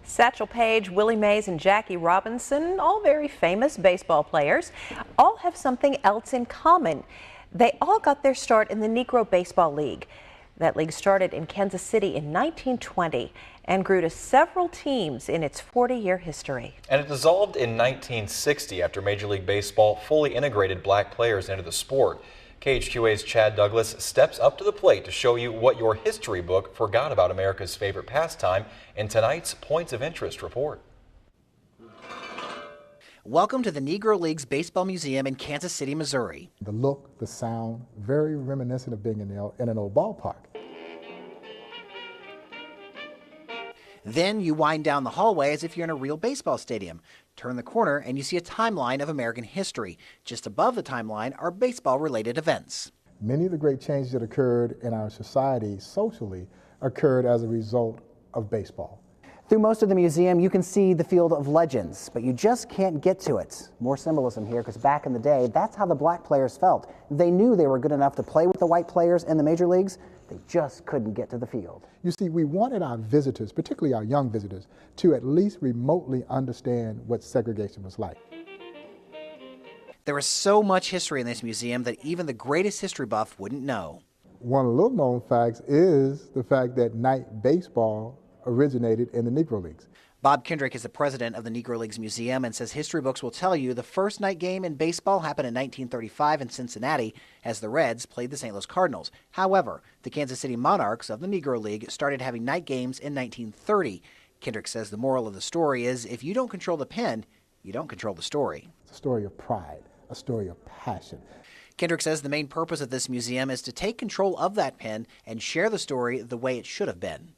Satchel Paige, Willie Mays, and Jackie Robinson, all very famous baseball players, all have something else in common. They all got their start in the Negro Baseball League. That league started in Kansas City in 1920 and grew to several teams in its 40-year history. And it dissolved in 1960 after Major League Baseball fully integrated black players into the sport. KHQA's Chad Douglas steps up to the plate to show you what your history book forgot about America's favorite pastime in tonight's Points of Interest report. Welcome to the Negro Leagues Baseball Museum in Kansas City, Missouri. The look, the sound, very reminiscent of being in an old ballpark. Then you wind down the hallway as if you're in a real baseball stadium. Turn the corner and you see a timeline of American history. Just above the timeline are baseball-related events. Many of the great changes that occurred in our society socially occurred as a result of baseball. Through most of the museum, you can see the field of legends, but you just can't get to it. More symbolism here, because back in the day, that's how the black players felt. They knew they were good enough to play with the white players in the major leagues. They just couldn't get to the field. You see, we wanted our visitors, particularly our young visitors, to at least remotely understand what segregation was like. There is so much history in this museum that even the greatest history buff wouldn't know. One of the little-known facts is the fact that night baseball originated in the Negro Leagues. Bob Kendrick is the president of the Negro Leagues Museum and says history books will tell you the first night game in baseball happened in 1935 in Cincinnati as the Reds played the St. Louis Cardinals. However, the Kansas City Monarchs of the Negro League started having night games in 1930. Kendrick says the moral of the story is if you don't control the pen, you don't control the story. It's a story of pride, a story of passion. Kendrick says the main purpose of this museum is to take control of that pen and share the story the way it should have been.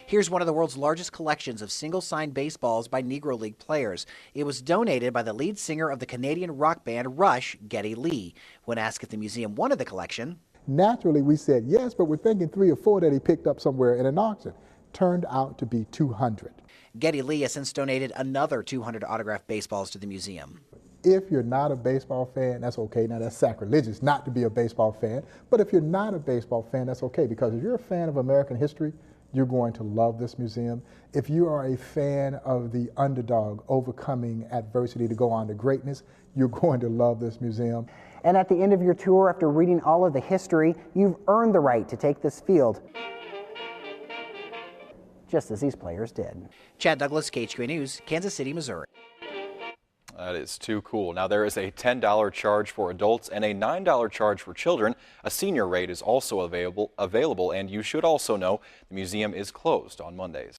Here's one of the world's largest collections of single-signed baseballs by Negro League players. It was donated by the lead singer of the Canadian rock band Rush, Geddy Lee. When asked if the museum wanted the collection, naturally we said yes, but we're thinking 3 or 4 that he picked up somewhere in an auction. Turned out to be 200. Geddy Lee has since donated another 200 autographed baseballs to the museum. If you're not a baseball fan, that's okay. Now, that's sacrilegious not to be a baseball fan. But if you're not a baseball fan, that's okay, because if you're a fan of American history, you're going to love this museum. If you are a fan of the underdog overcoming adversity to go on to greatness, you're going to love this museum. And at the end of your tour, after reading all of the history, you've earned the right to take this field, just as these players did. Chad Douglas, KHQA News, Kansas City, Missouri. That is too cool. Now there is a $10 charge for adults and a $9 charge for children. A senior rate is also available, and you should also know the museum is closed on Mondays.